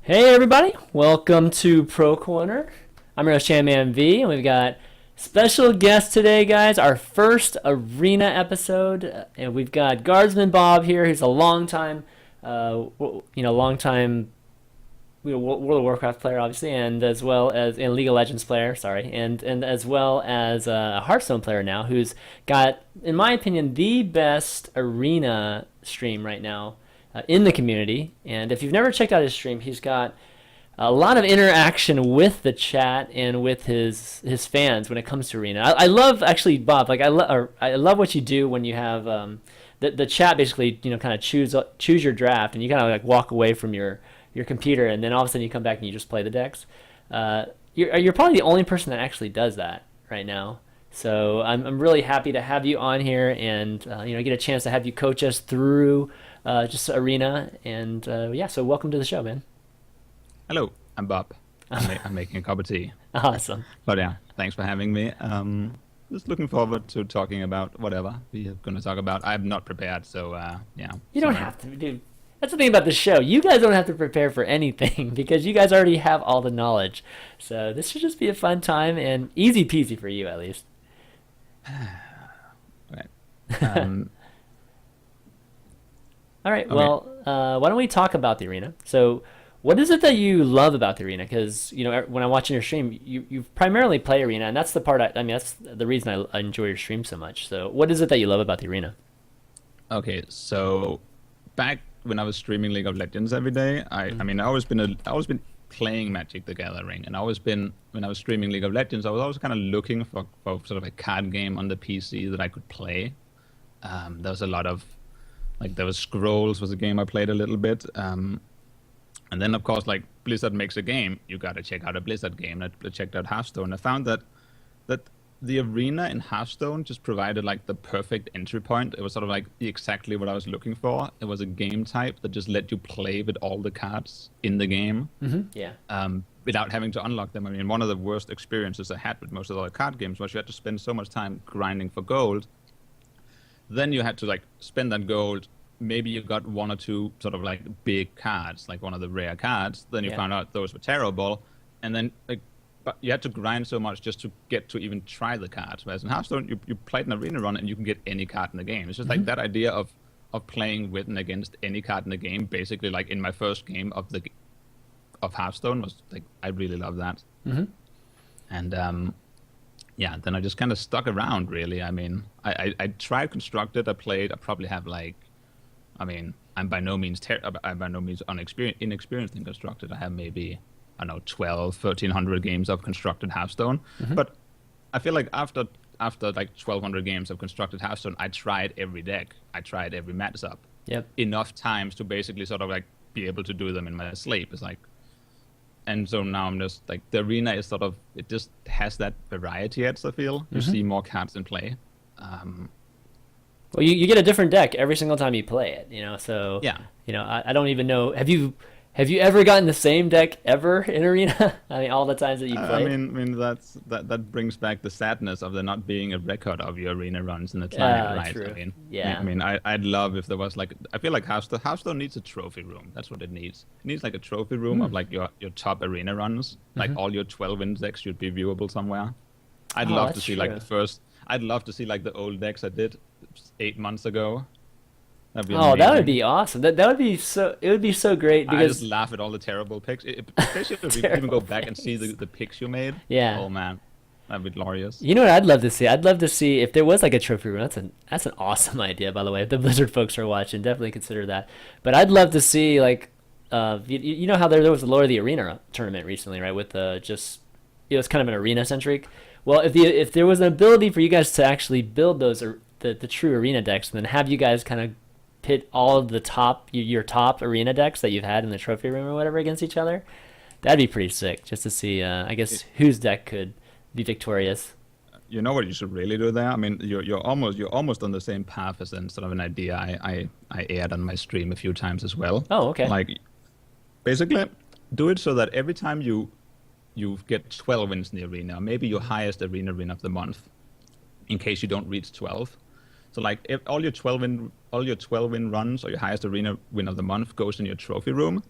Hey everybody, welcome to Pro Corner. I'm your host ChanManV, and we've got special guest today, guys. Our first arena episode, and we've got Guardsman Bob here. He's a long time, long time World of Warcraft player, obviously, and as well as in League of Legends player. Sorry, and as well as a Hearthstone player now, who's got, in my opinion, the best arena stream right now in the community. And if you've never checked out his stream, he's got a lot of interaction with the chat and with his fans when it comes to arena. I love actually Bob. I love what you do when you have the chat basically kind of choose your draft, and you kind of like walk away from your computer, and then all of a sudden you come back and you just play the decks. You're probably the only person that actually does that right now. So I'm really happy to have you on here, and get a chance to have you coach us through just arena. And so welcome to the show, man. Hello, I'm Bob. I'm making a cup of tea. Awesome. But yeah, thanks for having me. Just looking forward to talking about whatever we are going to talk about. I'm not prepared, so yeah. You don't have to, dude. That's the thing about the show. You guys don't have to prepare for anything because you guys already have all the knowledge. So this should just be a fun time and easy peasy for you, at least. Right. All right. Okay. Well, why don't we talk about the arena? So, what is it that you love about the arena? Because when I'm watching your stream, you primarily play arena, and that's the part. I mean, that's the reason I enjoy your stream so much. So, what is it that you love about the arena? Okay, so back when I was streaming League of Legends every day, I mean, I always been playing Magic the Gathering, and when I was streaming League of Legends, I was always kind of looking for sort of a card game on the PC that I could play. There was a lot of there was Scrolls was a game I played a little bit. And then, of course, like Blizzard makes a game, you got to check out a Blizzard game. I checked out Hearthstone. I found that the arena in Hearthstone just provided like the perfect entry point. It was sort of like exactly what I was looking for. It was a game type that just let you play with all the cards in the game. Mm-hmm. Yeah. Without having to unlock them. I mean, one of the worst experiences I had with most of the other card games was you had to spend so much time grinding for gold. Then you had to like spend that gold. Maybe you got one or two sort of like big cards, like one of the rare cards. Then you found out those were terrible, and then but you had to grind so much just to get to even try the cards. Whereas in Hearthstone, you played an arena run and you can get any card in the game. It's just like that idea of playing with and against any card in the game. Basically, like in my first game of Hearthstone was like I really love that. Mm-hmm. And then I just kind of stuck around. Really, I mean, I tried Constructed. I probably have I'm by no means inexperienced in Constructed. I have maybe, I don't know, 1,300 games of Constructed Hearthstone. Mm-hmm. But I feel like after like 1,200 games of Constructed Hearthstone, I tried every deck. I tried every matchup. Yep. Enough times to basically sort of like be able to do them in my sleep. It's like, and so now I'm just like, the arena is sort of, it just has that variety edge, I feel. You see more cards in play. Well, you get a different deck every single time you play it, so Yeah. I don't even know. Have you ever gotten the same deck ever in arena? I mean, all the times that you played. I mean that brings back the sadness of there not being a record of your arena runs in the client, right? True. I mean, yeah. I mean, I'd love if there was like, I feel like Hearthstone needs a trophy room. That's what it needs. It needs like a trophy room of like your top arena runs. Like all your 12-win decks should be viewable somewhere. I'd love to see true. I'd love to see like the old decks I did 8 months ago. That'd be Oh, amazing. that would be awesome. That would be so. It would be so great I because just laugh at all the terrible picks. Especially if we even go back and see the picks you made. Yeah. Oh man, that'd be glorious. you know what I'd love to see. I'd love to see if there was like a trophy room. That's an awesome idea, by the way. If the Blizzard folks are watching, definitely consider that. But I'd love to see like, you know how there was the Lord of the Arena tournament recently, right? With just it was kind of an arena centric. Well, if there was an ability for you guys to actually build those the true arena decks, and then have you guys kind of pit all of the your top arena decks that you've had in the trophy room or whatever against each other, that'd be pretty sick. Just to see, I guess, whose deck could be victorious. You know what you should really do there? I mean, you're almost on the same path as in sort of an idea I aired on my stream a few times as well. Oh, okay. Like, basically, do it so that every time you get 12 wins in the arena, maybe your highest arena win of the month, in case you don't reach 12. So like if all your 12 win runs or your highest arena win of the month goes in your trophy room,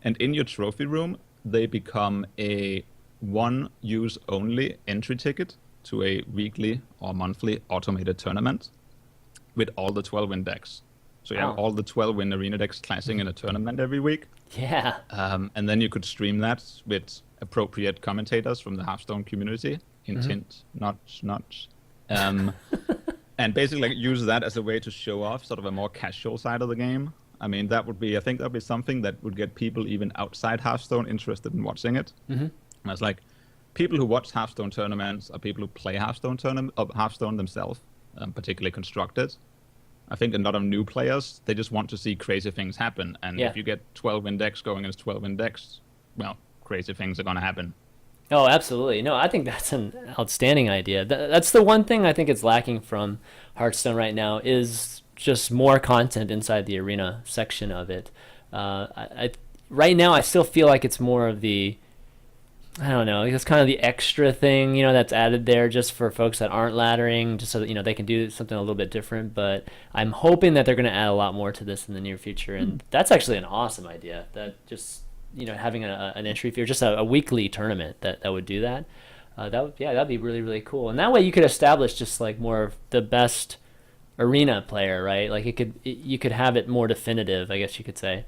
And in your trophy room, they become a one-use only entry ticket to a weekly or monthly automated tournament with all the 12-win decks. So you have Wow. all the 12-win arena decks clashing in a tournament every week. Yeah. And then you could stream that with appropriate commentators from the Hearthstone community. Hint, hint, notch, notch. And basically like, use that as a way to show off sort of a more casual side of the game. I mean, I think that would be something that would get people even outside Hearthstone interested in watching it. And it's like, people who watch Hearthstone tournaments are people who play Hearthstone themselves, particularly constructed. I think a lot of new players, they just want to see crazy things happen. And if you get 12-win decks going against 12-win decks, well, crazy things are going to happen. Oh, absolutely. No, I think that's an outstanding idea. That's the one thing I think is lacking from Hearthstone right now is just more content inside the arena section of it. Right now, I still feel like it's more of the, I don't know, it's kind of the extra thing, that's added there just for folks that aren't laddering, just so that, they can do something a little bit different. But I'm hoping that they're going to add a lot more to this in the near future. And that's actually an awesome idea, that just, having an entry fee or just a weekly tournament that would do that. That'd be really, really cool. And that way you could establish just like more of the best arena player, right? Like you could have it more definitive, I guess you could say.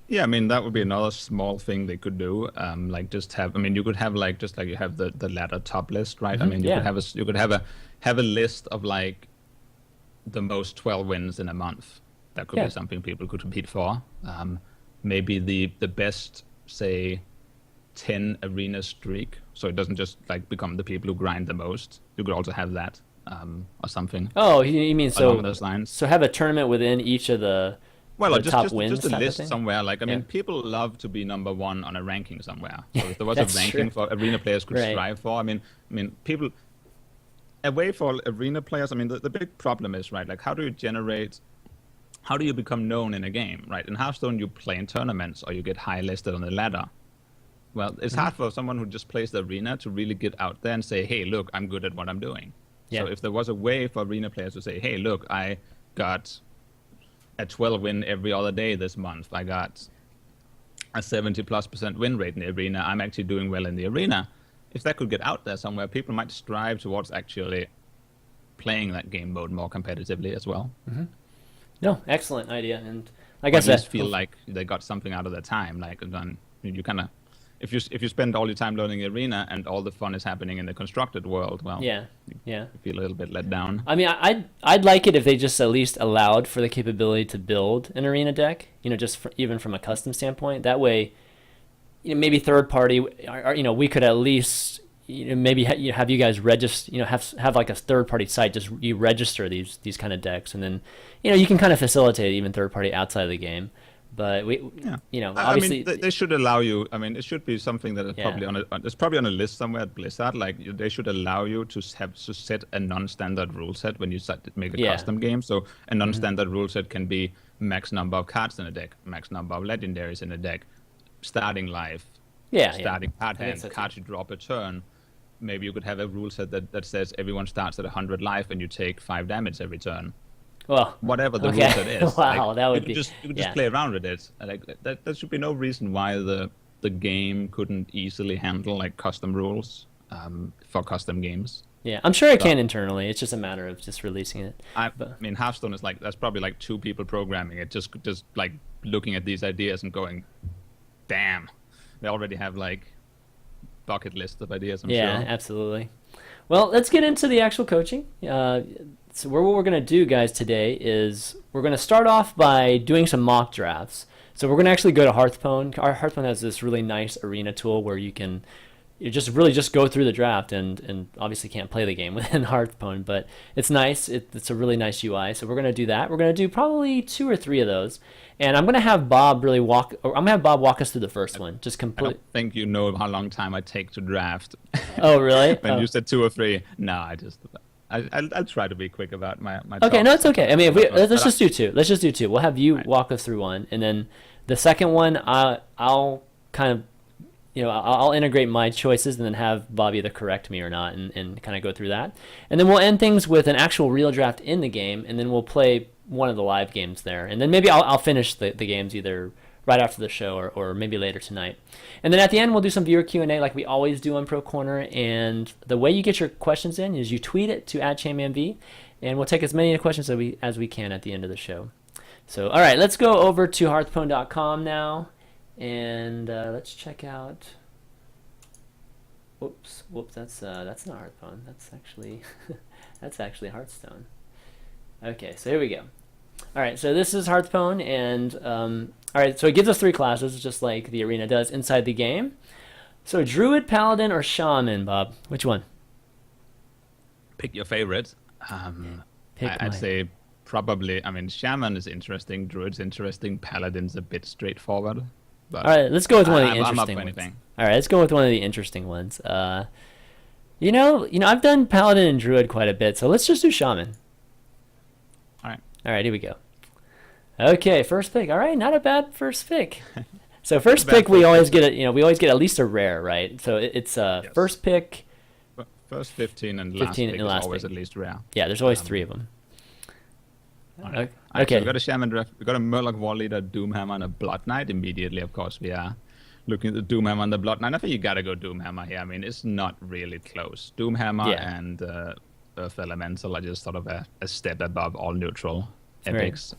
Yeah, I mean, that would be another small thing they could do. Like just have, I mean, you could have like, just like you have the ladder top list, right? I mean, you could have a list of like the most 12 wins in a month. That could be something people could compete for. Maybe the best, say, 10 arena streak, so it doesn't just like become the people who grind the most. You could also have that, or something. Oh, you mean along those lines. So have a tournament within each of the top wins. Just a type of list thing? somewhere. Like I mean, people love to be number one on a ranking somewhere. So if there was a ranking for arena players could strive for, I mean, people. A way for arena players. I mean, the big problem is right. Like, how do you become known in a game, right? In Hearthstone, you play in tournaments or you get high listed on the ladder. Well, it's hard for someone who just plays the arena to really get out there and say, hey, look, I'm good at what I'm doing. Yeah. So if there was a way for arena players to say, hey, look, I got a 12 win every other day this month. I got a 70+% win rate in the arena. I'm actually doing well in the arena. If that could get out there somewhere, people might strive towards actually playing that game mode more competitively as well. No, excellent idea. And like I I said, just feel like they got something out of their time. Like then you kind of, if you spend all your time learning the arena and all the fun is happening in the constructed world, well, yeah. you feel a little bit let down. I mean, I'd like it if they just at least allowed for the capability to build an arena deck. Even from a custom standpoint. That way, maybe third party, we could at least. Maybe have you guys register, have like a third party site, just you register these kind of decks, and then, you can kind of facilitate even third party outside of the game. But obviously, I mean, they should allow you. I mean, it should be something that is probably on a list somewhere at Blizzard. Like they should allow you to set a non-standard rule set when you make a custom game. So a non-standard rule set can be max number of cards in a deck, max number of legendaries in a deck, starting life, starting card hand, cards you drop a turn. Maybe you could have a rule set that says everyone starts at 100 life and you take 5 damage every turn. Well, whatever the rule set is. Wow, like, that would you could just play around with it. Like there should be no reason why the game couldn't easily handle like custom rules for custom games. Yeah, I'm sure it can internally. It's just a matter of just releasing it. I mean, Hearthstone is that's probably like 2 people programming it, just like looking at these ideas and going, damn, they already have like bucket list of ideas, I'm sure. Yeah, absolutely. Well, let's get into the actual coaching. So what we're going to do, guys, today is we're going to start off by doing some mock drafts. So we're going to actually go to Hearthstone. Our Hearthstone has this really nice arena tool where you just go through the draft and obviously can't play the game within Hearthstone, but it's nice. It's a really nice UI. So we're going to do that. We're going to do probably 2 or 3 of those. And I'm going to have Bob walk us through the first one. Just I don't think you know how long time I take to draft. Oh, really? When you said 2 or 3. No, I'll try to be quick about my Okay, talk. no, it's okay. I mean, let's just do 2. Let's just do 2. We'll have you walk us through one, and then the second one, I'll kind of, I'll integrate my choices and then have Bob either correct me or not, and kind of go through that. And then we'll end things with an actual real draft in the game, and then we'll play one of the live games there. And then maybe I'll finish the games either right after the show, or maybe later tonight. And then at the end, we'll do some viewer Q&A like we always do on Pro Corner. And the way you get your questions in is you tweet it to @ChanManV, and we'll take as many questions as we can at the end of the show. So, all right, let's go over to Hearthstone.com now, and let's check out. Whoops, that's not Hearthstone. That's actually Hearthstone. Okay, so here we go. All right, so this is Hearthstone, and all right, so it gives us 3 classes, just like the arena does inside the game. So Druid, Paladin, or Shaman, Bob? Which one? Pick your favorite. I'd say probably. I mean, Shaman is interesting. Druid's interesting. Paladin's a bit straightforward. But all right, let's go with one of the I'm up interesting for ones. anything. All right, let's go with one of the interesting ones. You know, I've done Paladin and Druid quite a bit, so let's just do Shaman. All right. All right, here we go. Okay, first pick. All right, not a bad first pick. So first pick, we always get at least a rare, right? So it's Yes. first pick. First 15 and 15 last pick and is last always pick. at least rare. Yeah, there's always 3 of them. All right. Okay. So we got a Shaman draft. We got a Murloc War Leader, Doomhammer, and a Blood Knight. Immediately, of course, we are looking at the Doomhammer and the Blood Knight. I think you gotta go Doomhammer here. I mean, it's not really close. Doomhammer and Earth Elemental are just sort of a step above all neutral epics.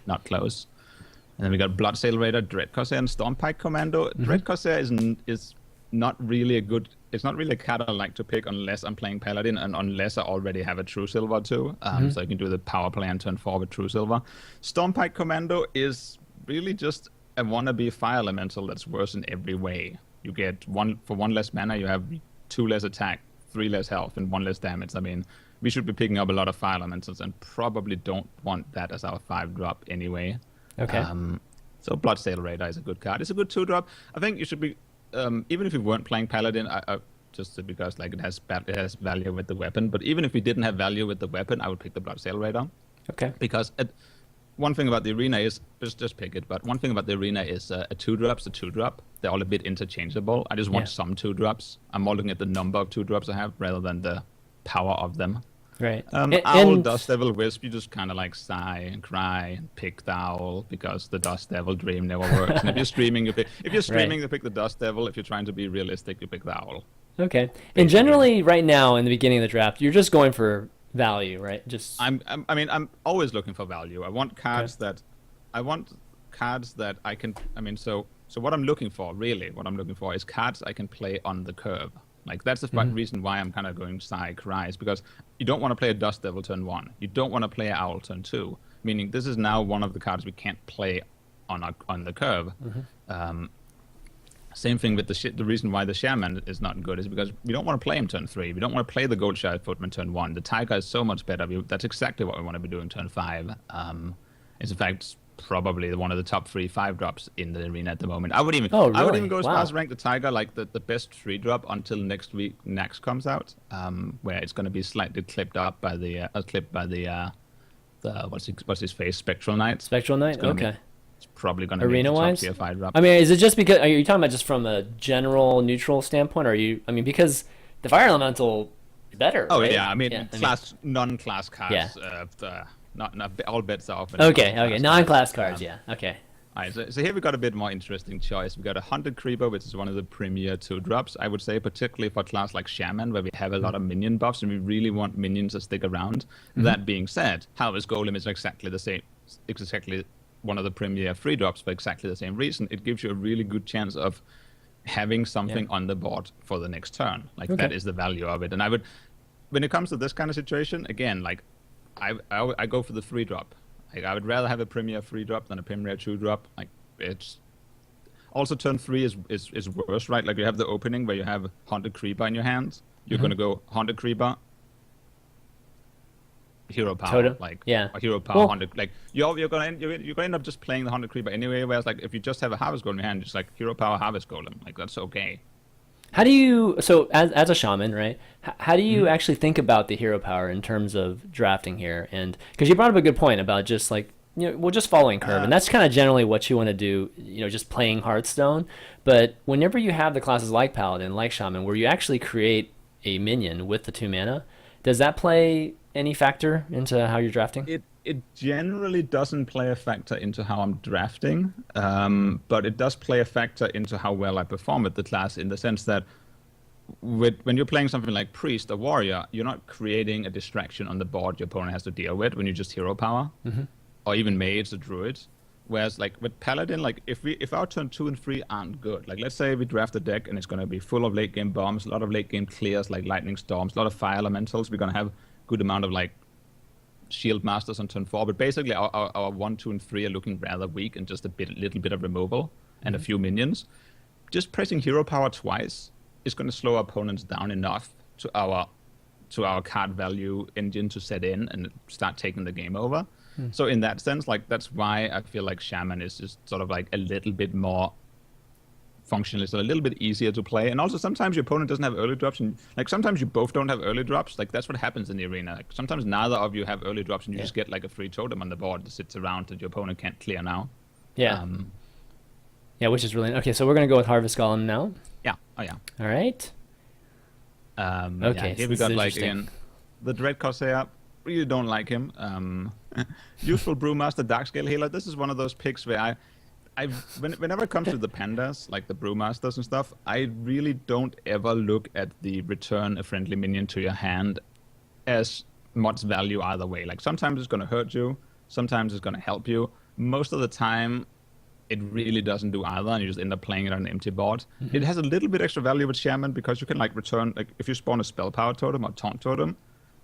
Not close. And then we got Bloodsail Raider, Dread Corsair, and Stormpike Commando. Dread Corsair is not really a good. It's not really a card I like to pick unless I'm playing Paladin and unless I already have a True Silver too. So I can do the power play and turn 4 with True Silver. Stormpike Commando is really just a wannabe Fire Elemental that's worse in every way. You get for 1 less mana, you have 2 less attack, 3 less health, and 1 less damage. I mean, we should be picking up a lot of Fire Elementals and probably don't want that as our 5-drop anyway. Okay. So Bloodsail Raider is a good card. It's a good 2-drop. I think you should be, even if you weren't playing Paladin, just because like it has value with the weapon. But even if we didn't have value with the weapon, I would pick the Bloodsail Raider. Okay. Because one thing about the arena is just pick it. But one thing about the arena is a 2-drop's a 2-drop. They're all a bit interchangeable. I just want some 2-drops. I'm more looking at the number of 2-drops I have rather than the power of them. Right. Owl, Dust Devil, Wisp, you just kind of like sigh and cry and pick the Owl because the Dust Devil dream never works. And if you're streaming, you pick the Dust Devil. If you're trying to be realistic, you pick the Owl. Okay. And generally, right now in the beginning of the draft, you're just going for value, right? Just I'm always looking for value. I want cards that I can. I mean, so what I'm looking for is cards I can play on the curve. Like that's the reason why I'm kind of going Cry is because you don't want to play a Dust Devil turn 1. You don't want to play an Owl turn 2. Meaning this is now one of the cards we can't play on the curve. Same thing with the reason why the Shaman is not good is because we don't want to play him turn 3. We don't want to play the Goldshire Footman turn 1. The Tiger is so much better. That's exactly what we want to be doing turn 5. It's in fact probably one of the top 3 5-drops in the arena at the moment. I would even go as far as rank the Tiger like the best 3-drop until next week Nax comes out, where it's going to be slightly clipped by the what's his face Spectral Knight. Spectral Knight. Okay. It's probably going to be arena-wise. Top tier 5-drop. I mean, is it just because? Are you talking about just from a general neutral standpoint? Or are you? I mean, because the Fire Elemental is better. Oh right? yeah, I mean, non-class cards. Not all bets are off. Okay. Non-class cards. Yeah. Okay. All right, so here we got a bit more interesting choice. We got a Hunted Creeper, which is one of the premier 2-drops, I would say, particularly for a class like Shaman, where we have a lot of minion buffs and we really want minions to stick around. That being said, Harvest Golem is exactly the same. It's exactly one of the premier 3-drops for exactly the same reason. It gives you a really good chance of having something on the board for the next turn. Like that is the value of it. And I would, when it comes to this kind of situation, again, like I go for the 3-drop. Like I would rather have a premier 3-drop than a premier 2-drop. Like it's also turn 3 is worse, right? Like you have the opening where you have Haunted Creeper in your hands. You're gonna go Haunted Creeper, Hero Power, or Hero Power Haunted. Like you're gonna end up just playing the Haunted Creeper anyway. Whereas like if you just have a Harvest Golem in your hand, just like Hero Power Harvest Golem, like that's okay. How do you, so as a shaman, right, how do you actually think about the hero power in terms of drafting here? And because you brought up a good point about just like, just following curve. And that's kind of generally what you want to do, just playing Hearthstone. But whenever you have the classes like Paladin, like Shaman, where you actually create a minion with the 2 mana, does that play any factor into how you're drafting? It generally doesn't play a factor into how I'm drafting, but it does play a factor into how well I perform with the class in the sense that when you're playing something like Priest or Warrior, you're not creating a distraction on the board your opponent has to deal with when you just hero power, or even Mage or Druid. Whereas like with Paladin, like if our turn 2 and 3 aren't good, like let's say we draft a deck and it's going to be full of late game bombs, a lot of late game clears like Lightning Storms, a lot of fire elementals, we're going to have good amount of like Shield Masters on turn 4, but basically our 1, 2, and 3 are looking rather weak and just little bit of removal and a few minions. Just pressing hero power twice is going to slow our opponents down enough to our card value engine to set in and start taking the game over. So in that sense, like that's why I feel like Shaman is just sort of like a little bit more functional, so a little bit easier to play. And also sometimes your opponent doesn't have early drops, and like sometimes you both don't have early drops. Like that's what happens in the arena. Like sometimes neither of you have early drops, and you just get like a free totem on the board that sits around that your opponent can't clear now. Yeah. Yeah, which is really okay. So we're gonna go with Harvest Golem now. Yeah. Oh yeah. All right. Okay. Yeah, here so we this got is like interesting. again the Dread Corsair. Really don't like him. Useful Brewmaster Darkscale Healer. This is one of those picks where whenever it comes to the pandas, like the Brewmasters and stuff, I really don't ever look at the return a friendly minion to your hand as much value either way. Like sometimes it's going to hurt you, sometimes it's going to help you. Most of the time, it really doesn't do either, and you just end up playing it on an empty board. It has a little bit extra value with Shaman because you can like return, like if you spawn a Spell Power Totem or Taunt Totem,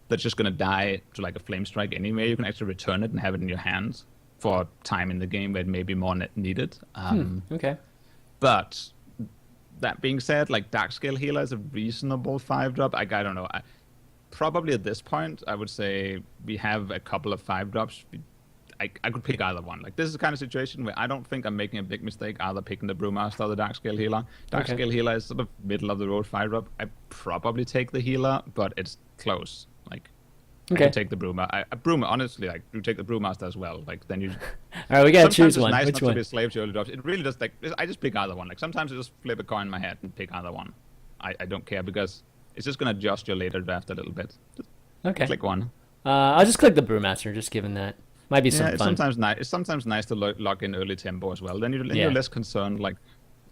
that's just going to die to like a Flame Strike anyway. You can actually return it and have it in your hands for time in the game where it may be more needed. Okay. But that being said, like Darkscale Healer is a reasonable 5-drop. I don't know. Probably at this point, I would say we have a couple of 5-drops. I could pick either one. Like this is the kind of situation where I don't think I'm making a big mistake either picking the Brewmaster or the Darkscale Healer. Darkscale Healer is sort of middle of the road 5-drop. I probably take the Healer, but it's close. Like I could take the Brewmaster. Honestly, like you take the Brewmaster as well. Like then you. All right, we gotta choose Sometimes it's one. nice Which not one? to be a slave to early drops. It really does. Like I just pick either one. Like sometimes I just flip a coin in my head and pick either one. I don't care because it's just gonna adjust your later draft a little bit. Just Okay. click one. I'll just click the Brewmaster, just given that might be some It's fun. sometimes nice. It's sometimes nice to lock in early tempo as well. Then you're less concerned like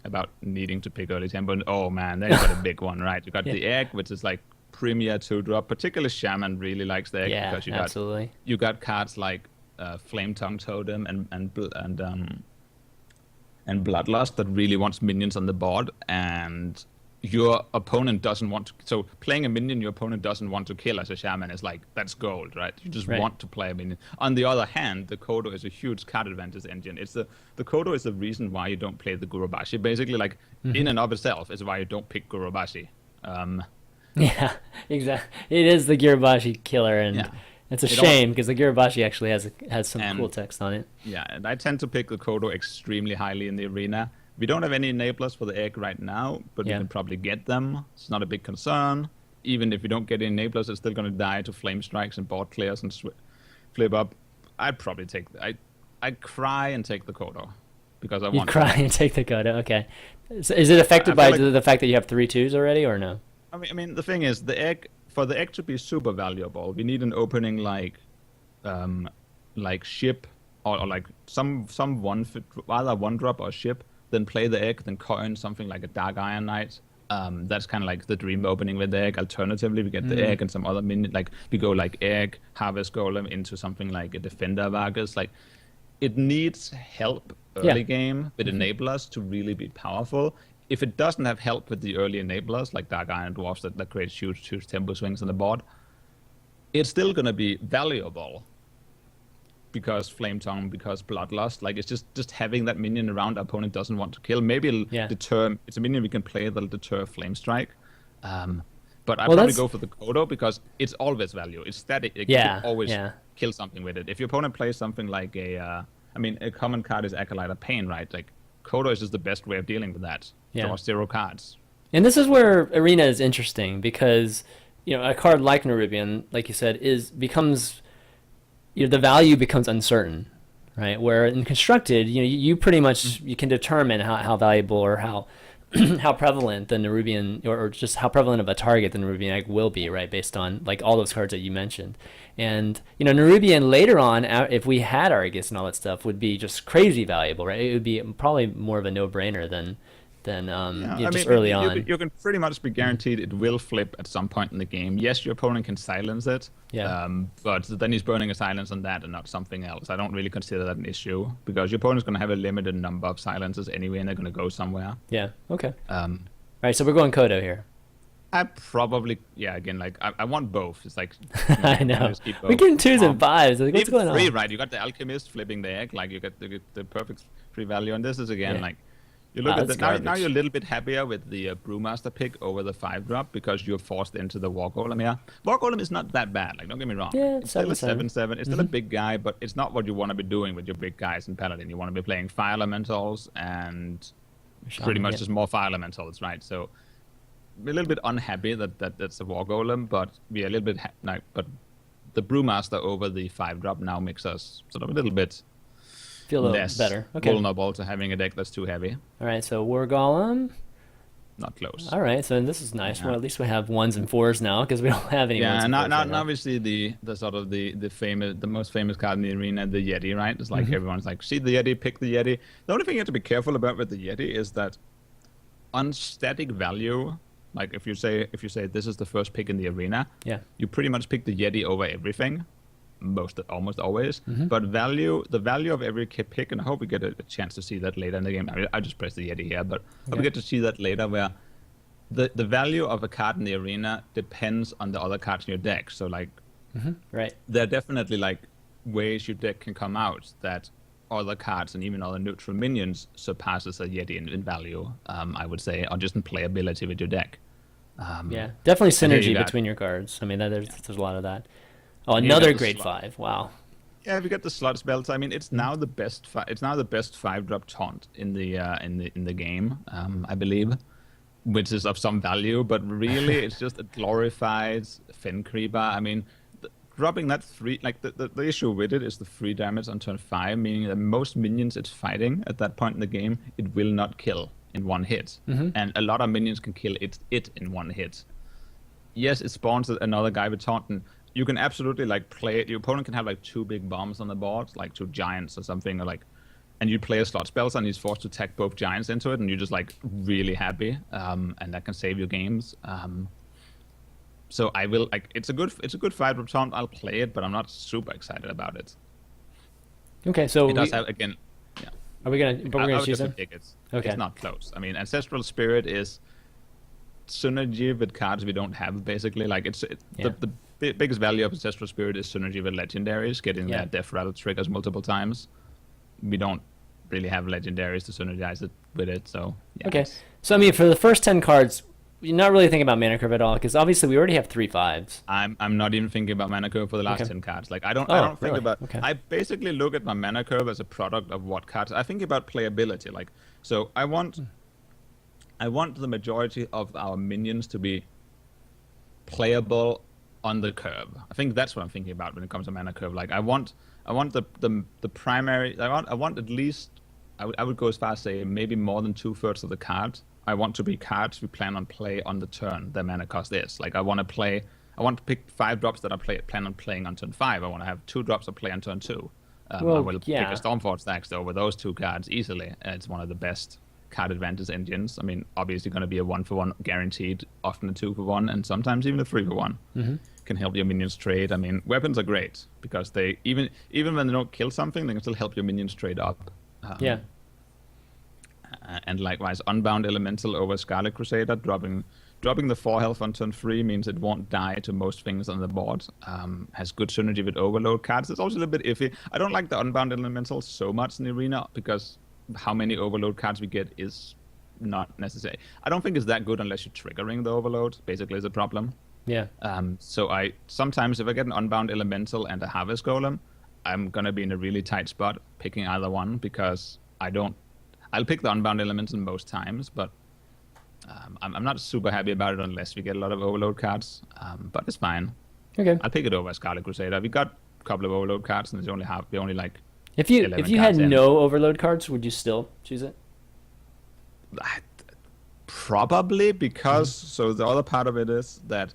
about needing to pick early tempo. And oh man, then you got a big one, right? You got the egg, which is like premier 2-drop. Particularly Shaman really likes the egg because absolutely. you got cards like Flame Tongue Totem and Bloodlust that really wants minions on the board, and your opponent doesn't want to. So playing a minion your opponent doesn't want to kill as a Shaman is like, that's gold, right? You just want to play a minion. On the other hand, the Kodo is a huge card advantage engine. The Kodo is the reason why you don't play the Gurubashi. Basically, like in and of itself is why you don't pick Gurubashi. Yeah, exactly. It is the Girabashi killer, and it's a shame because the Girabashi actually has some cool text on it. Yeah, and I tend to pick the Kodo extremely highly in the arena. We don't have any enablers for the egg right now, but we can probably get them. It's not a big concern. Even if we don't get any enablers, it's still going to die to flame strikes and board clears and flip up. I'd probably take. I cry and take the Kodo because I want. You cry and take the Kodo. Okay. So is it affected by the fact that you have 3 2s already, or no? I mean, the thing is, for the egg to be super valuable, we need an opening like ship or like some either 1-drop or ship. Then play the egg, then coin something like a Dark Iron Knight. That's kind of like the dream opening with the egg. Alternatively, we get the egg and some other minion. Like we go like egg, Harvest Golem into something like a Defender Vargas. Like it needs help early game with enablers to really be powerful. If it doesn't have help with the early enablers like Dark Iron Dwarfs that create huge tempo swings on the board, it's still going to be valuable. Because Flame Tongue, because Bloodlust, like it's just having that minion around our opponent doesn't want to kill. Maybe it'll deter. It's a minion we can play that'll deter Flame Strike. But I probably go for the Kodo because it's always value. It's static. You can always kill something with it. If your opponent plays something like a common card is Acolyte of Pain, right? Like Kodo is just the best way of dealing with that. Draw 0 cards. And this is where Arena is interesting because a card like Nerubian, like you said, becomes. The value becomes uncertain, right? Where in constructed, you pretty much you can determine how valuable or how how prevalent the Nerubian or just how prevalent of a target the Nerubian egg will be, right? Based on like all those cards that you mentioned. And Nerubian later on, if we had Argus and all that stuff, would be just crazy valuable, right? It would be probably more of a no-brainer than Yeah, I just mean, early on. you can pretty much be guaranteed it will flip at some point in the game. Yes, your opponent can silence it, Yeah. but then he's burning a silence on that and not something else. I don't really consider that an issue because your opponent's going to have a limited number of silences anyway, and they're going to go somewhere. Yeah. Okay. Um, All right. So we're going Kodo here. I probably, yeah, again, like, I want both. It's like, I know. just keep We're both. getting 2s and 5s. Like, what's Even going free, on? right? You got the Alchemist flipping the egg, like, you get the perfect free value. And this is, again, Yeah. like, you look Wow, at the, that's now garbage. you're a little bit happier with the Brewmaster pick over the 5-drop because you're forced into the War Golem here. War Golem is not that bad, like, don't get me wrong. Yeah, It's still a 7/7. 7/7. It's still a big guy, but it's not what you want to be doing with your big guys in Paladin. You want to be playing Fire Elementals and pretty much Yeah. just more Fire Elementals, right? So we're a little bit unhappy that's a War Golem, but we're a little bit but the Brewmaster over the 5-drop now makes us sort of a little bit Feel a little less better. Okay. vulnerable to having a deck that's too heavy. All right. So War Golem. Not close. All right. So this is nice. Yeah. Well, at least we have 1s and 4s now because we don't have any 1s Yeah, and and 4s right now now. obviously the sort of the most famous card in the arena, the Yeti, right? It's like everyone's like, see the Yeti, pick the Yeti. The only thing you have to be careful about with the Yeti is that on static value, like if you say this is the first pick in the arena, Yeah. you pretty much pick the Yeti over everything, almost always. But the value of every pick, and I hope we get a chance to see that later in the game. I mean, I just pressed the Yeti here, but I hope we get to see that later, where the value of a card in the arena depends on the other cards in your deck. So like, Right. there are definitely like ways your deck can come out that other cards and even other neutral minions surpasses a Yeti in value. I would say, or just in playability with your deck. Yeah. Definitely here you synergy got- between your cards. I mean, there's a lot of that. Oh, you another got the grade slot. 5. Wow. Yeah, if you get the slot spells, I mean, it's now the best. It's now the best 5-drop taunt in the game, I believe, which is of some value. But really, it's just a glorified Fen Creeper. I mean, dropping that 3, like the issue with it is the 3 damage on turn 5, meaning that most minions it's fighting at that point in the game, it will not kill in one hit, and a lot of minions can kill it in one hit. Yes, it spawns another guy with taunt, and you can absolutely like play it. Your opponent can have like 2 big bombs on the board, like 2 giants or something, or like, and you play a slot spells and he's forced to tag both giants into it, and you're just like really happy, and that can save your games. So I will like it's a good 5-drop taunt. I'll play it, but I'm not super excited about it. Okay. So It does have again. Yeah, are we gonna? But we're I gonna would choose them. definitely pick it. Okay. It's not close. I mean, Ancestral Spirit is synergy with cards we don't have, basically. Like Yeah. the biggest value of Ancestral Spirit is synergy with legendaries, getting Yeah. that death rattle triggers multiple times. We don't really have legendaries to synergize it with it, so yeah. Okay. So I mean, for the first 10 cards, you're not really thinking about mana curve at all because obviously we already have 3 5s. I'm not even thinking about mana curve for the last Okay. 10 cards. Like I don't Oh, think really? about. Okay. I basically look at my mana curve as a product of what cards. I think about playability. Like so, I want the majority of our minions to be playable on the curve. I think that's what I'm thinking about when it comes to mana curve. Like I want the primary. I want at least. I would go as far as say maybe more than 2/3 of the cards. I want to be cards we plan on play on the turn their mana cost is. Like I want to pick 5 drops that I plan on playing on turn 5. I want to have 2 drops I play on turn 2. I Well, will yeah. pick a Stormforge Stacks over those 2 cards easily. It's one of the best card advantage engines. I mean, obviously going to be a 1-for-1 guaranteed, often a 2-for-1, and sometimes even a 3-for-1. Can help your minions trade. I mean, weapons are great because they even when they don't kill something, they can still help your minions trade up. Yeah. And likewise, Unbound Elemental over Scarlet Crusader, dropping the 4 health on turn 3 means it won't die to most things on the board. Has good synergy with Overload cards. It's also a little bit iffy. I don't like the Unbound Elemental so much in the arena because how many Overload cards we get is not necessary. I don't think it's that good unless you're triggering the Overload, basically is a problem. Yeah. So I sometimes if I get an Unbound Elemental and a Harvest Golem, I'm gonna be in a really tight spot picking either one because I'll pick the Unbound Elemental most times, but I'm not super happy about it unless we get a lot of Overload cards. But it's fine. Okay. I'll pick it over Scarlet Crusader. We got a couple of Overload cards, and we only like If you 11 had cards in. no overload cards, would you still choose it? Probably because so the other part of it is that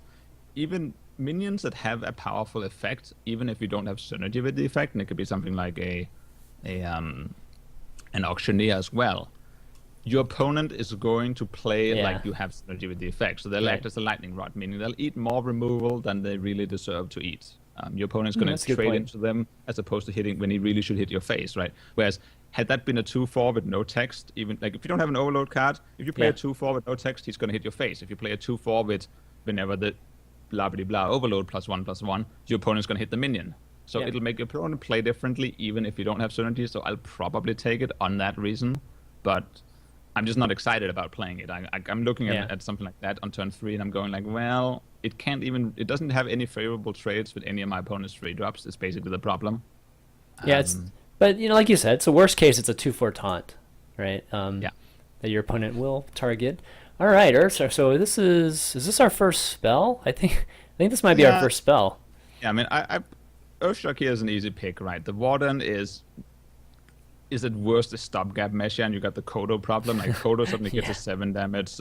even minions that have a powerful effect, even if you don't have synergy with the effect, and it could be something like a an auctioneer as well. Your opponent is going to play Yeah. like you have synergy with the effect, so they'll Right. act as a lightning rod, meaning they'll eat more removal than they really deserve to eat. Your opponent's Hmm, going that's a to good trade point. into them as opposed to hitting when he really should hit your face, right? Whereas had that been a 2/4 with no text, even like if you don't have an overload card, if you play a Yeah. 2/4 with no text, he's going to hit your face. If you play a 2/4 with whenever the blah blah blah overload +1/+1, your opponent's going to hit the minion. So Yeah. it'll make your opponent play differently, even if you don't have synergy. So I'll probably take it on that reason, but I'm just not excited about playing it. I'm looking Yeah. at something like that on turn 3, and I'm going like, well, it doesn't have any favorable trades with any of my opponent's 3 drops. It's basically the problem. Yeah. It's Um, but like you said, so worst case it's a 2/4 taunt, right? yeah, That your opponent will target. All right, Ursa. So is this our first spell? I think this might be our yeah, first spell. yeah. I mean, Earthshock here is an easy pick, right? The Warden is at worst a stopgap measure, and you got the Kodo problem. Like Kodo suddenly gets Yeah. a 7 damage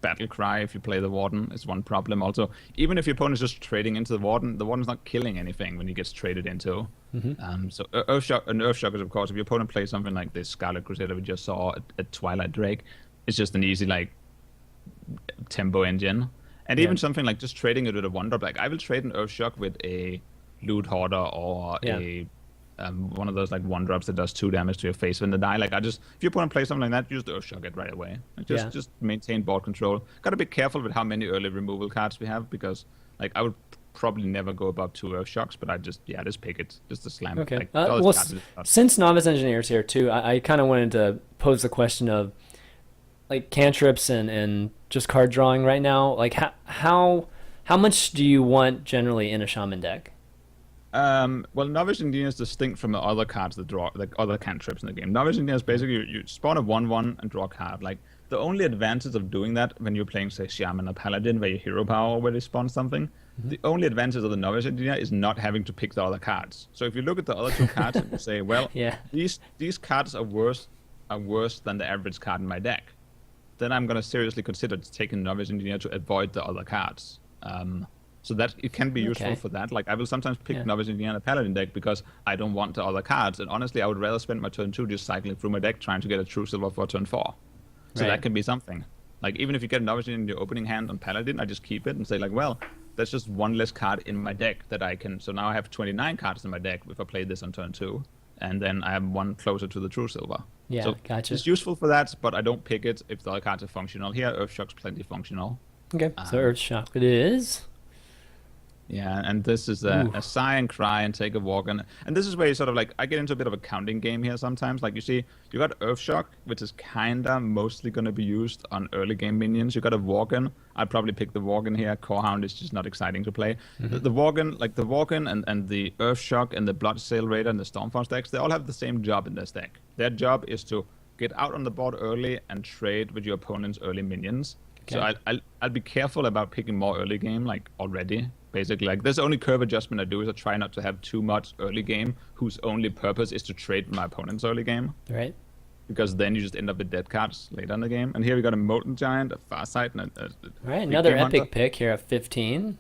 battle cry if you play the Warden. Is one problem. Also, even if your opponent is just trading into the Warden's not killing anything when he gets traded into. So Earthshock is of course if your opponent plays something like this Scarlet Crusader we just saw at Twilight Drake, it's just an easy like tempo engine. And Yeah. even something like just trading it with a 1-drop. Like I will trade an Earthshock with a Loot Hoarder or Yeah. a one of those like 1-drops that does 2 damage to your face when they die. Like if your opponent plays something like that, use the Earthshock it right away. Like, Yeah. just maintain board control. Gotta be careful with how many early removal cards we have because like I would probably never go above 2 Earthshocks, but I just pick it. Just to slam it. Okay. Like all Well, those cards are just not- since novice engineers here too, I kind of wanted to pose the question of like cantrips and just card drawing right now. Like how much do you want generally in a shaman deck? Well, Novice Engineer is distinct from the other cards that draw, like other cantrips in the game. Novice Engineer is basically you spawn a 1/1 and draw a card. Like the only advantage of doing that when you're playing, say, Shaman or Paladin, where you hero power already spawn something, the only advantage of the Novice Engineer is not having to pick the other cards. So if you look at the other 2 cards and you say, well, Yeah. these cards are worse than the average card in my deck, then I'm gonna seriously consider taking Novice Engineer to avoid the other cards. So that it can be useful Okay. for that. Like I will sometimes pick Yeah. Novice Engineer in a Paladin deck because I don't want the other cards. And honestly, I would rather spend my turn 2 just cycling through my deck trying to get a True Silver for turn 4. So Right. that can be something. Like even if you get a Novice Engineer in your opening hand on Paladin, I just keep it and say like, well, that's just one less card in my deck that I can. So now I have 29 cards in my deck if I play this on turn 2, and then I have one closer to the True Silver. Yeah. So Gotcha. it's useful for that, but I don't pick it if the other cards are functional. Here, Earthshock's plenty functional. Okay. So Earthshock it is. Yeah, and this is Ooh. a sigh and cry and take a walk. And this is where you sort of like, I get into a bit of a counting game here sometimes. Like you see, you got Earthshock, which is kinda mostly going to be used on early game minions. You got a Worgen. I'd probably pick the Worgen here. Corehound is just not exciting to play. The Worgen, like the Worgen and the Earthshock and the Bloodsail Raider and the Stormforce decks, they all have the same job in this deck. Their job is to get out on the board early and trade with your opponent's early minions. So Okay. I'll be careful about picking more early game, like already. Basically, like this only curve adjustment I do is I try not to have too much early game whose only purpose is to trade with my opponent's early game, Right. because then you just end up with dead cards later in the game. And here we got a Molten Giant, a Farsight, and a All right. Big Another Game epic Hunter. pick here at 15.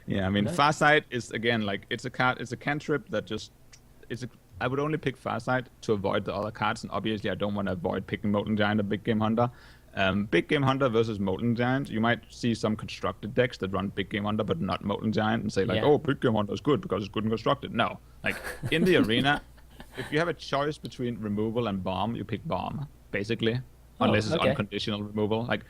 Yeah, I mean Nice. Farsight is again like it's a card, it's a cantrip that just I would only pick Farsight to avoid the other cards, and obviously I don't want to avoid picking Molten Giant or Big Game Hunter. Big Game Hunter versus Molten Giant, you might see some constructed decks that run Big Game Hunter but not Molten Giant and say like, Yeah. oh, Big Game Hunter is good because it's good and constructed. No, like in the arena, if you have a choice between removal and bomb, you pick bomb basically, Oh, unless it's okay. unconditional removal. Like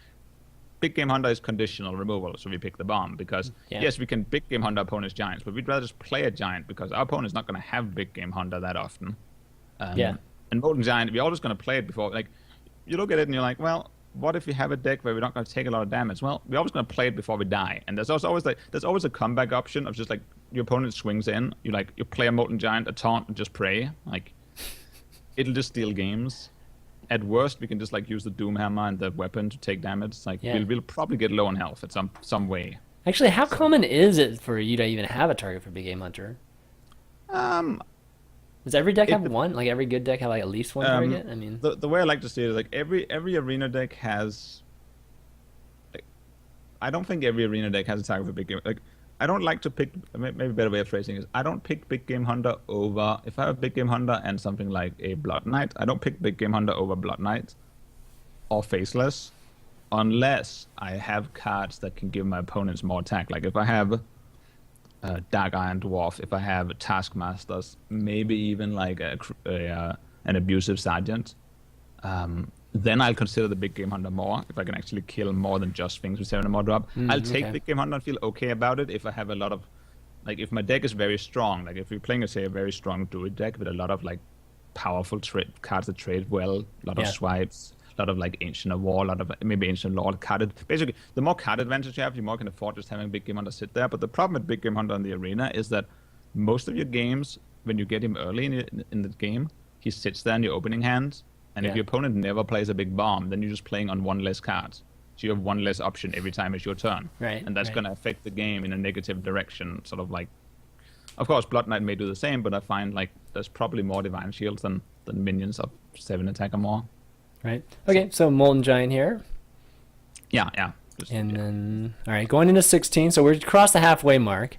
Big Game Hunter is conditional removal, so we pick the bomb because Yeah. yes, we can Big Game Hunter opponent's giants, but we'd rather just play a giant because our opponent's not going to have Big Game Hunter that often. Yeah. And Molten Giant, we're always going to play it before. Like you look at it and you're like, well, what if we have a deck where we're not going to take a lot of damage? Well, we're always going to play it before we die. And there's also always a comeback option of just like your opponent swings in, you play a Molten Giant, a taunt, and just pray. Like it'll just steal games. At worst, we can just like use the Doom Hammer and the weapon to take damage. Like Yeah. we'll probably get low on health at some way. Actually, how common is it for you to even have a target for Big Game Hunter? Um, Does every deck It have dep- one? Like every good deck have like at least one target? I mean, the way I like to see it is like every arena deck has. Like, I don't think every arena deck has a target for big game. Like I don't like to pick. Maybe a better way of phrasing is I don't pick Big Game Hunter over. If I have a Big Game Hunter and something like a Blood Knight, I don't pick Big Game Hunter over Blood Knight or Faceless, unless I have cards that can give my opponents more attack. Like if I have Dark Iron Dwarf, if I have Taskmasters, maybe even like an Abusive Sergeant. Then I'll consider the Big Game Hunter more if I can actually kill more than just things with 7 or more drop. I'll take Big Game Hunter and feel okay about it if I have a lot of, like if my deck is very strong, like if you're playing, say, a very strong Druid deck with a lot of like powerful cards that trade well, a lot of swipes, a lot of like Ancient of War, a lot of maybe Ancient Lord carded. Basically, the more card advantage you have, the more can afford just having Big Game Hunter sit there. But the problem with Big Game Hunter in the arena is that most of your games, when you get him early in the game, he sits there in your opening hand. And if your opponent never plays a big bomb, then you're just playing on one less card. So you have one less option every time it's your turn. Right. And that's going to affect the game in a negative direction. Sort of like, of course, Blood Knight may do the same, but I find like there's probably more Divine Shields than minions of 7 attack or more. Right. Okay, so Molten Giant here. Yeah. Then, all right, going into 16. So we're across the halfway mark.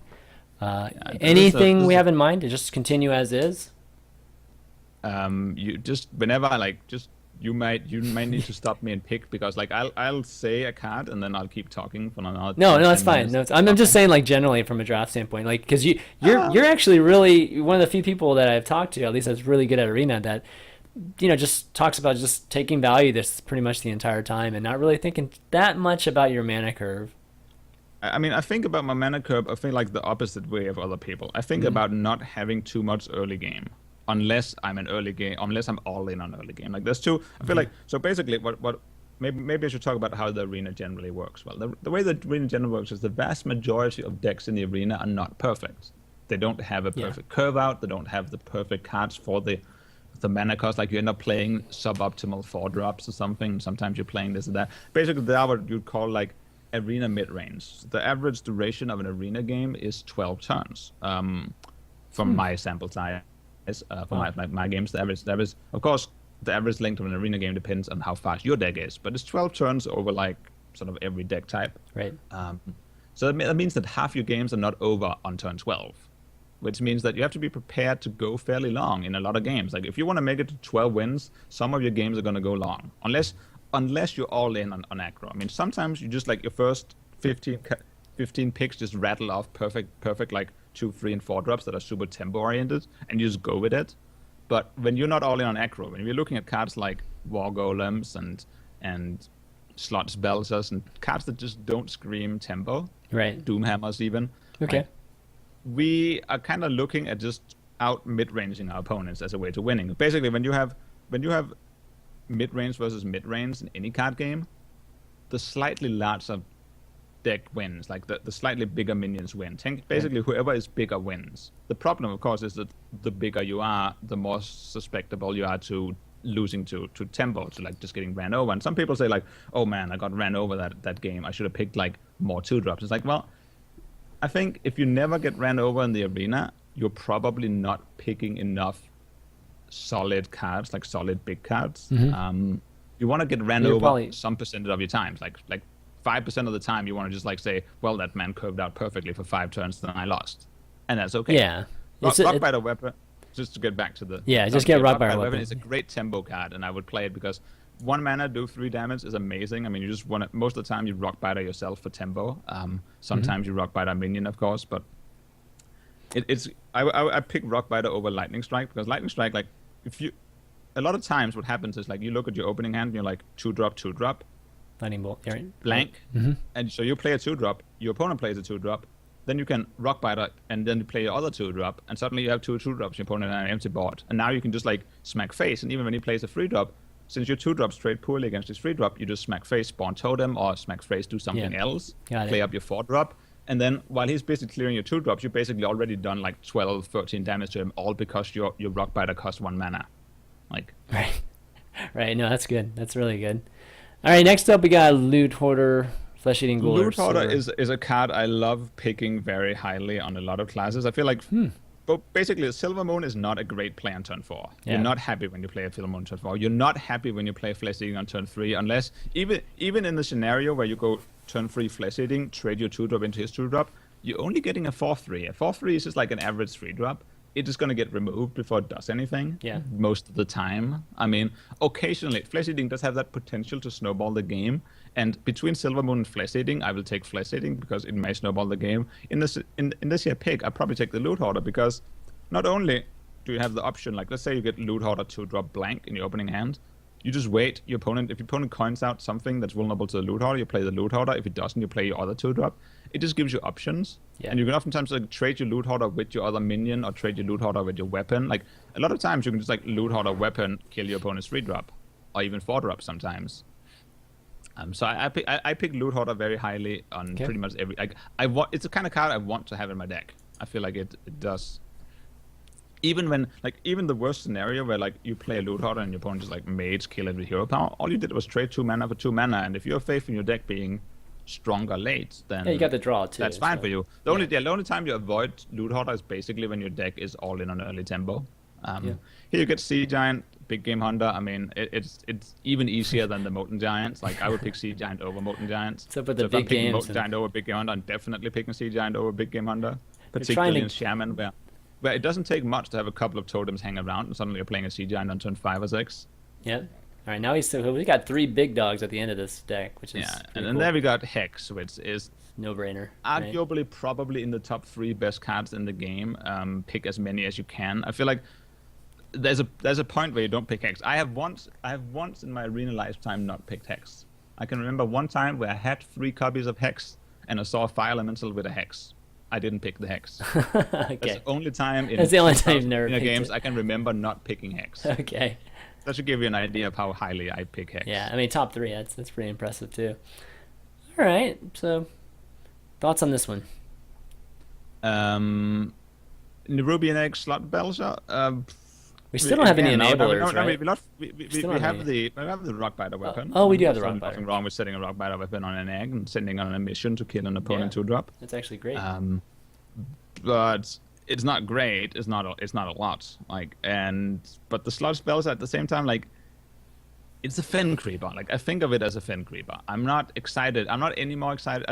Anything we have in mind to just continue as is? You just whenever you might need to stop me and pick, because like I'll say a card and then I'll keep talking for another. No, that's fine. No, I'm just saying, like, generally from a draft standpoint, like, because you're actually really one of the few people that I've talked to, at least that's really good at Arena, that just talks about just taking value this pretty much the entire time and not really thinking that much about your mana curve. I mean, I think about my mana curve. I think like the opposite way of other people. I think about not having too much early game. Unless I'm all in on early game. Like there's two. I feel like so basically what maybe I should talk about how the arena generally works. Well, the way the arena generally works is the vast majority of decks in the arena are not perfect. They don't have a perfect curve out. They don't have the perfect cards for the mana cost. Like you end up playing suboptimal 4-drops or something. Sometimes you're playing this and that. Basically, they are what you'd call like arena mid-range. The average duration of an arena game is 12 turns. From my sample size. For my games, the average, of course, the average length of an arena game depends on how fast your deck is, but it's 12 turns over like sort of every deck type. Right. So that means that half your games are not over on turn 12, which means that you have to be prepared to go fairly long in a lot of games. Like if you want to make it to 12 wins, some of your games are going to go long, unless you're all in on aggro. I mean, sometimes you just like your first 15 picks just rattle off perfect like 2, 3, and 4 drops that are super tempo oriented, and you just go with it. But when you're not all in on aggro, when you're looking at cards like War Golems and Slot Spellers and cards that just don't scream tempo, right? Doomhammers even. Okay. Like, we are kind of looking at just out mid-ranging our opponents as a way to winning. Basically, when you have mid-range versus mid-range in any card game, the slightly larger deck wins, like the slightly bigger minions win. Basically, whoever is bigger wins. The problem, of course, is that the bigger you are, the more susceptible you are to losing to tempo, to like just getting ran over. And some people say like, oh man, I got ran over that game. I should have picked like more 2-drops. It's like, well, I think if you never get ran over in the arena, you're probably not picking enough solid cards, like solid big cards. You want to get ran over some percentage of your times, like 5% of the time you want to just like say, well, that man curved out perfectly for 5 turns, then I lost, and that's okay. Yeah. Rockbiter Weapon, just to get back to the just get Rockbiter Weapon. It's a great tempo card, and I would play it because 1 mana do 3 damage is amazing. I mean, you just want to, most of the time you Rockbiter yourself for tempo. Sometimes you Rockbiter a minion, of course, but I pick Rockbiter over Lightning Strike because Lightning Strike, like a lot of times what happens is like you look at your opening hand and you're like 2-drop. Lightning Bolt, right? Blank. And so you play a 2-drop, your opponent plays a 2-drop, then you can Rockbiter, and then you play your other 2-drop, and suddenly you have 2 2-drops, your opponent on an empty board. And now you can just like smack face, and even when he plays a 3-drop, since your 2-drops trade poorly against his 3-drop, you just smack face, spawn totem, or smack face, do something else, play up your 4-drop, and then while he's busy clearing your 2-drops, you've basically already done like 12, 13 damage to him, all because your Rockbiter costs 1 mana. Like, right. No, that's good. That's really good. All right, next up we got Loot Hoarder, Flesh Eating Ghoul. Loot Hoarder is a card I love picking very highly on a lot of classes. I feel like, but basically, Silver Moon is not a great play on turn 4. Yeah. You're not happy when you play a Silver Moon on turn 4. You're not happy when you play Flesh Eating on turn 3, unless even in the scenario where you go turn 3 Flesh Eating, trade your 2-drop into his 2-drop, you're only getting a 4/3. A 4/3 is just like an average 3-drop. It is going to get removed before it does anything. Yeah. Most of the time. I mean, occasionally, Flesh Eating does have that potential to snowball the game. And between Silver Moon and Flesh Eating, I will take Flesh Eating because it may snowball the game. In this here pick, I probably take the Loot Hoarder because not only do you have the option, like let's say you get Loot Hoarder 2-drop blank in your opening hand, you just wait. If your opponent coins out something that's vulnerable to the Loot Hoarder, you play the Loot Hoarder. If it doesn't, you play your other 2-drop. It just gives you options. Yeah. And you can oftentimes like trade your Loot Hoarder with your other minion or trade your Loot Hoarder with your weapon. Like a lot of times you can just like Loot Hoarder weapon, kill your opponent's 3-drop or even 4-drop sometimes. So I pick Loot Hoarder very highly on pretty much every. It's the kind of card I want to have in my deck. I feel like it does. Even the worst scenario where like you play a Loot Hoarder and your opponent just like mage kill it with hero power, all you did was trade 2 mana for 2 mana, and if you have faith in your deck being stronger late, then you got the draw too. That's fine for you. The only time you avoid Loot Hoarder is basically when your deck is all in on early tempo. Here you get Sea Giant, Big Game Hunter. I mean, it's even easier than the Molten Giants. Like I would pick Sea Giant over Molten Giants. So, but the if big I'm picking games Molten Giant over Big Game Hunter, I'm definitely picking Sea Giant over Big Game Hunter. They're Particularly trying in Shaman, where it doesn't take much to have a couple of totems hang around, and suddenly you're playing a Sea Giant on turn 5 or 6. Yep. All right, now we got 3 big dogs at the end of this deck, which is and cool. there we got Hex, which is no-brainer. arguably probably in the top 3 best cards in the game. Pick as many as you can. I feel like there's a point where you don't pick Hex. I have once in my arena lifetime not picked Hex. I can remember one time where I had 3 copies of Hex and I saw a Fire Elemental with a Hex. I didn't pick the Hex. Okay. That's the only time in That's the only time you've never picked games it. I can remember not picking Hex. Okay. That should give you an idea of how highly I pick Hex. Yeah, I mean top 3. That's pretty impressive too. All right, so thoughts on this one? Nerubian Egg Slot Belcher. We still don't have any enablers, right? right? We have the Rockbiter weapon. Oh, we do have the There's Rockbiter. nothing wrong with setting a Rockbiter weapon on an egg and sending on a mission to kill an opponent 2-drop. That's actually great. But it's not great. It's not a lot. But the sludge spells at the same time, like it's a Fen creeper. Like I think of it as a Fen creeper. I'm not excited. I'm not any more excited.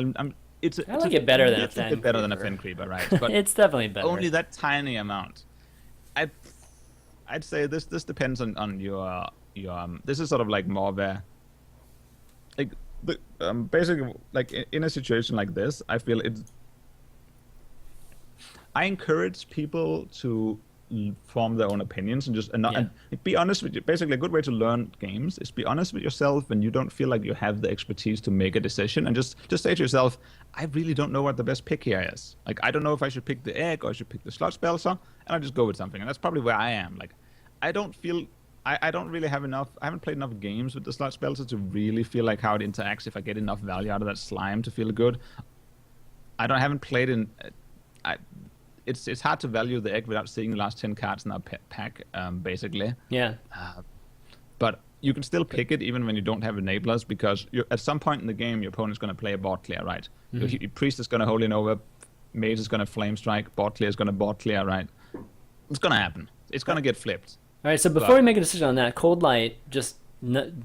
It's I like it better than a Fen bit better than a creeper. Fen creeper, right? But It's definitely better. only that tiny amount. I'd say this depends on your this is sort of like more of a basically like in a situation like this, I feel I encourage people to form their own opinions and and be honest with you. Basically, a good way to learn games is be honest with yourself when you don't feel like you have the expertise to make a decision, and just say to yourself, I really don't know what the best pick here is. Like I don't know if I should pick the egg or I should pick the slot spelser, and I just go with something. And that's probably where I am. Like I don't really have enough. I haven't played enough games with the slot spelser to really feel like how it interacts. If I get enough value out of that slime to feel good, haven't played in. It's hard to value the egg without seeing the last 10 cards in our pack, basically. Yeah. But you can still pick it even when you don't have enablers, because at some point in the game, your opponent's going to play a board clear, right? Mm-hmm. Your priest is going to hold in over, mage is going to flame strike, board clear is going to board clear, right? It's going to happen. It's going to get flipped. All right, so before we make a decision on that, Cold Light, just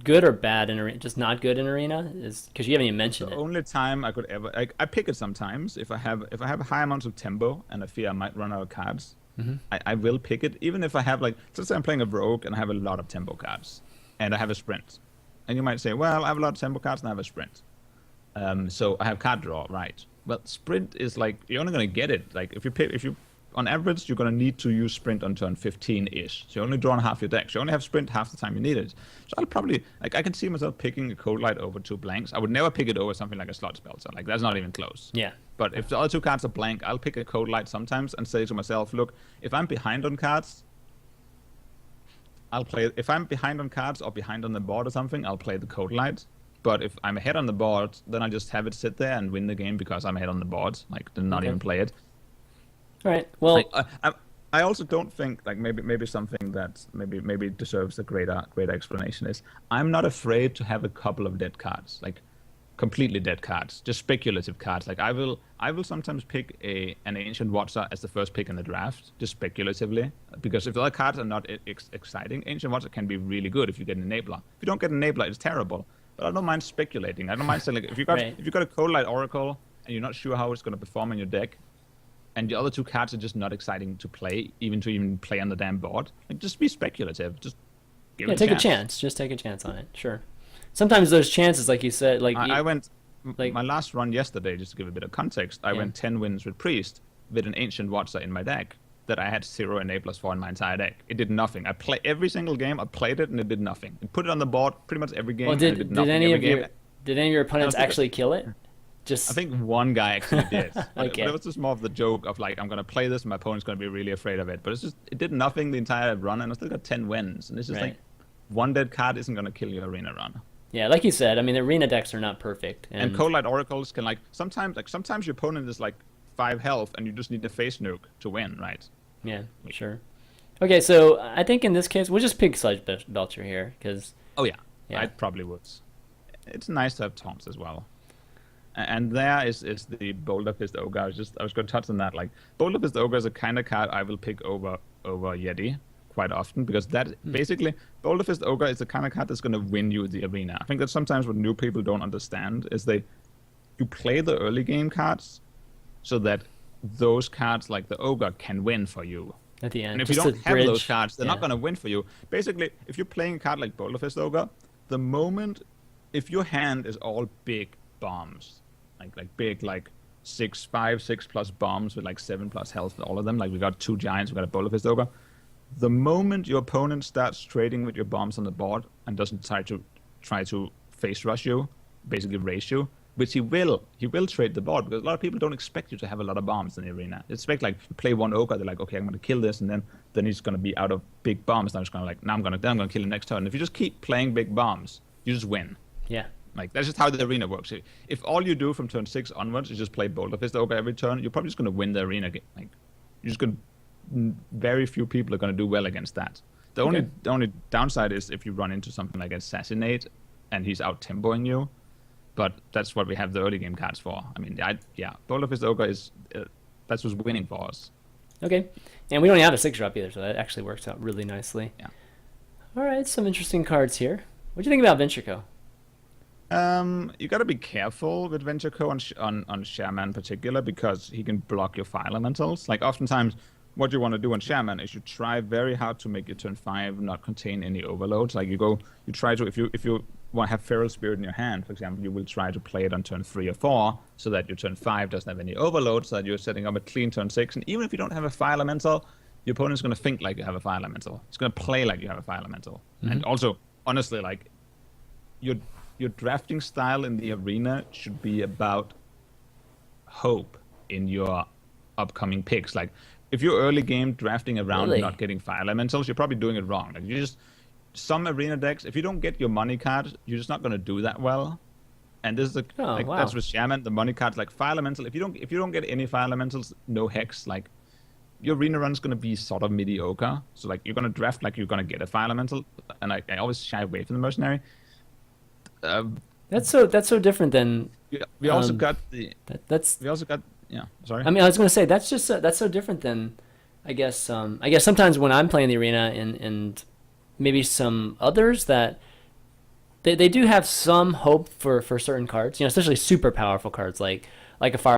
good or bad in arena? Just not good in arena? Is because you haven't even mentioned The it. only time I could ever I pick it sometimes if I have high amounts of tempo and I fear I might run out of cards. Mm-hmm. I will pick it even if I have let's say I'm playing a rogue and I have a lot of tempo cards and I have a sprint, and you might say, well, I have a lot of tempo cards and I have a sprint, so I have card draw, right? Well, sprint is you're only going to get it if you on average, you're going to need to use sprint on turn 15-ish. So you're only drawing half your deck. So you only have sprint half the time you need it. So I'll probably, I can see myself picking a Cold Light over 2 blanks. I would never pick it over something like a Slot Spelter. That's not even close. Yeah. But if the other 2 cards are blank, I'll pick a Cold Light sometimes and say to myself, look, if I'm behind on cards, if I'm behind on cards or behind on the board or something, I'll play the Cold Light. But if I'm ahead on the board, then I just have it sit there and win the game because I'm ahead on the board. Then not even play it. All right. Well, I also don't think maybe something that maybe deserves a greater explanation is I'm not afraid to have a couple of dead cards, completely dead cards, just speculative cards. I will sometimes pick an Ancient Watcher as the first pick in the draft, just speculatively, because if the other cards are not exciting, Ancient Watcher can be really good if you get an Enabler. If you don't get an Enabler, it's terrible. But I don't mind speculating. I don't mind saying if you got a Cold Light Oracle and you're not sure how it's going to perform in your deck, and the other two cards are just not exciting to play, even play on the damn board, like just be speculative. Just give Yeah, it take a a chance. chance. Just take a chance on it. Sure. Sometimes those chances, like you said, like I went like my last run yesterday, just to give a bit of context. I Yeah. went 10 wins with Priest with an Ancient Watcher in my deck that I had 0 enablers for in my entire deck. It did nothing. I play every single game. I played it and it did nothing. I put it on the board pretty much every game. well, And it did nothing every game. did any of your opponents thinking- actually kill it? Just I think one guy actually did. Okay. But it was just more of the joke of like, I'm gonna play this and my opponent's gonna be really afraid of it. But it did nothing the entire run, and I still got 10 wins. And it's just Right. like, one dead card isn't gonna kill your arena run. yeah, like you said. I mean, the arena decks are not perfect, And Cold Light Oracles can sometimes your opponent is like 5 health and you just need the face nuke to win, right? yeah, sure. Okay, so I think in this case we'll just pick Sludge Belcher here because Oh yeah, Yeah. I probably would. It's nice to have taunts as well. And there is the Boulder Fist Ogre. I was going to touch on that. Like Boulder Fist Ogre is a kind of card I will pick over Yeti quite often, because that basically Boulder Fist Ogre is the kind of card that's going to win you the arena. I think that's sometimes what new people don't understand is you play the early game cards so that those cards like the Ogre can win for you. at the end, And if you just don't a have bridge, those cards, they're not yeah. going to win for you. Basically, if you're playing a card like Boulder Fist Ogre, the moment if your hand is all big bombs, like big 6 plus bombs with like 7 plus health, all of them. Like we got 2 giants, we got a Boulder Fist Ogre. The moment your opponent starts trading with your bombs on the board and doesn't try to face rush you, basically race you, which he will trade the board, because a lot of people don't expect you to have a lot of bombs in the arena. They expect like you play one Ogre, they're like, okay, I'm gonna kill this, and then he's gonna be out of big bombs. And I'm just gonna like, now I'm gonna kill him next turn. If you just keep playing big bombs, you just win. Yeah, Like that's just how the arena works. If all you do from turn 6 onwards is just play Boulder Fist Ogre every turn, you're probably just gonna win the arena game. Like you're just gonna very few people are gonna do well against that. The only downside is if you run into something like Assassinate and he's out tempoing you. But that's what we have the early game cards for. I mean, Boulder Fist Ogre is that's what's winning for us. okay. And we don't have a 6-drop either, so that actually works out really nicely. Yeah. All right, some interesting cards here. What do you think about Venture Co? You got to be careful with Venture Co on Shaman in particular, because he can block your fire elementals. Like oftentimes, what you want to do on Shaman is you try very hard to make your turn 5 not contain any overloads. Like you try to, if you want to have Feral Spirit in your hand, for example, you will try to play it on turn 3 or 4 so that your turn 5 doesn't have any overload, so that you're setting up a clean turn 6. And even if you don't have a fire elemental, your opponent's going to think like you have a fire elemental. It's going to play like you have a fire elemental. And also, honestly, like your drafting style in the arena should be about hope in your upcoming picks. Like if you're early game drafting around Really? not getting fire elementals, you're probably doing it wrong. Like some arena decks, if you don't get your money card, you're just not going to do that well. And this is wow. that's with Shaman. The money cards like fire elemental. If you don't get any fire elementals, no hex. Like your arena run's going to be sort of mediocre. So like you're going to draft like you're going to get a fire elemental, and I always shy away from the mercenary. That's so different than We also got the. that's. We also got. Yeah. Sorry. I mean, I was going to say that's just that's so different than, I guess sometimes when I'm playing the arena and maybe some others that they do have some hope for certain cards, especially super powerful cards like a fire